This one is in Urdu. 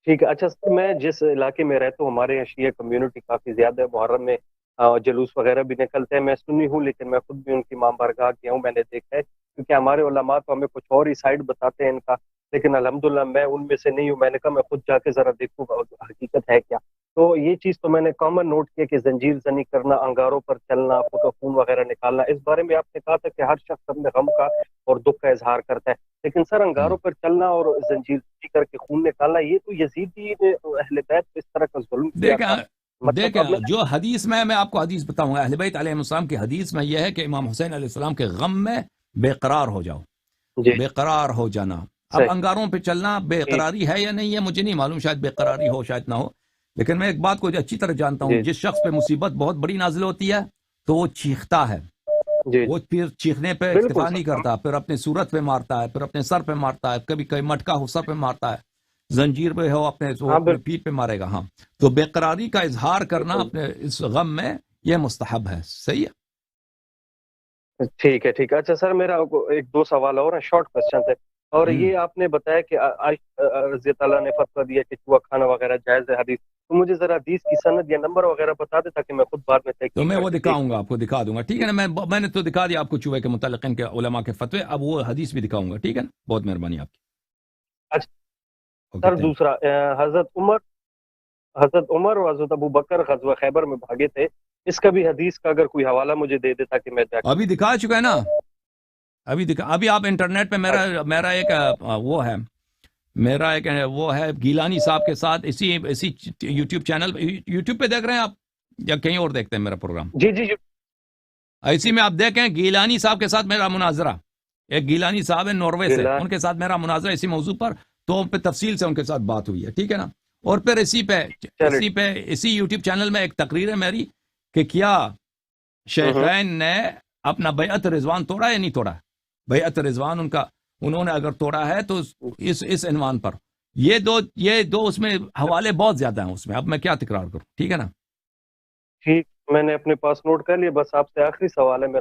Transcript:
ٹھیک ہے. اچھا سر، میں جس علاقے میں رہتا ہوں ہمارے یہاں شیعہ کمیونٹی کافی زیادہ ہے. محرم میں جلوس وغیرہ بھی نکلتے ہیں. میں سنی ہوں لیکن میں خود بھی ان کی امام بارگاہ گیا ہوں، میں نے دیکھا ہے. کیونکہ ہمارے علماء تو ہمیں کچھ اور ہی سائڈ بتاتے ہیں ان کا، لیکن الحمدللہ میں ان میں سے نہیں ہوں. میں نے کہا میں خود جا کے ذرا دیکھوں گا حقیقت ہے کیا. تو یہ چیز تو میں نے کامن نوٹ کیا کہ زنجیر زنی کرنا، انگاروں پر چلنا، خون وغیرہ نکالنا، اس بارے میں آپ نے کہا تھا کہ ہر شخص اپنے غم کا اور دکھ کا اظہار کرتا ہے. لیکن سر ہم۔ انگاروں پر چلنا اور زنجیر زنی کر کے خون نکالنا، یہ تو یزیدی نے اہل بیت پہ اس طرح کا ظلم کیا دیکھیں تھا. مطلب اب دیکھیں جو حدیث میں آپ کو حدیث بتاؤں گا، اہل بیت علیہ السلام کی حدیث میں یہ ہے کہ امام حسین علیہ السلام کے غم میں بے قرار ہو جاؤ، جی بے قرار ہو جانا. اب صحیح. انگاروں پہ چلنا بے ٹھیک. قراری ہے یا نہیں ہے مجھے نہیں معلوم، شاید بے قراری ہو شاید نہ ہو، لیکن میں ایک بات کو اچھی طرح جانتا ہوں، جی جس شخص پہ مصیبت بہت بڑی نازل ہوتی ہے تو وہ چیختا ہے. جی وہ پھر چیخنے پہ بالکل اکتفا نہیں سر. کرتا، پھر اپنے صورت پہ مارتا ہے، پھر اپنے سر پہ مارتا ہے، کبھی کبھی مٹکا ہو سر پہ مارتا ہے، زنجیر پہ ہو اپنے وہ ہاں اپنے پیٹھ پہ مارے گا. ہاں، تو بے قراری کا اظہار کرنا بالکل. اپنے اس غم میں یہ مستحب ہے. صحیح ہے. ٹھیک ہے ٹھیک ہے. اچھا سر، میرا ایک دو سوال اور ہیں، شارٹ کوشچن ہے. اور ہم۔ یہ آپ نے بتایا کہ عائشہ رضی اللہ عنہا نے فتویٰ دیا کہ چوہا کھانا وغیرہ جائز ہے حدیث. تو مجھے ذرا حدیث کی سند یا نمبر وغیرہ بتا دیں تاکہ میں خود بعد میں تو تحقیق میں کر وہ کے دیکھ دکھاؤں گا، لوں. آپ کو دکھا دوں گا، ٹھیک ہے نا. میں نے تو دکھا دیا آپ کو چوہے کے متعلق ان کے علماء کے فتوے، اب وہ حدیث بھی دکھاؤں گا، ٹھیک ہے نا. بہت مہربانی آپ کی. اچھا اوکے سر، تھینک دوسرا حضرت عمر اور حضرت ابو بکر غزوہ خیبر میں بھاگے تھے. اس کا بھی حدیث کا اگر کوئی حوالہ مجھے دے دے تاکہ میں جا یو. کے ابھی دکھا چکا ہے نا، ابھی آپ انٹرنیٹ پہ میرا ایک وہ ہے، میرا ایک وہ ہے گیلانی صاحب کے ساتھ اسی یوٹیوب چینل، یوٹیوب پہ دیکھ رہے ہیں آپ یا کہیں اور دیکھتے ہیں میرا پروگرام؟ جی جی جی اسی میں آپ دیکھیں گیلانی صاحب کے ساتھ میرا مناظرہ، ایک گیلانی صاحب ہے ناروے سے، گلا. ان کے ساتھ میرا مناظرہ اسی موضوع پر، تو پہ تفصیل سے ان کے ساتھ بات ہوئی ہے، ٹھیک ہے نا. اور پھر چلے. اسی یوٹیوب چینل میں ایک تقریر ہے میری کہ کیا شیخین نے اپنا بیعت رضوان توڑا یا نہیں توڑا. بیعت رضوان انہوں نے اگر توڑا ہے تو اس عنوان پر یہ دو اس میں حوالے بہت زیادہ ہیں اس میں، اب میں کیا تکرار کروں، ٹھیک ہے نا. ٹھیک، میں نے اپنے پاس نوٹ کر لیا. بس آپ سے آخری سوال ہے میرا.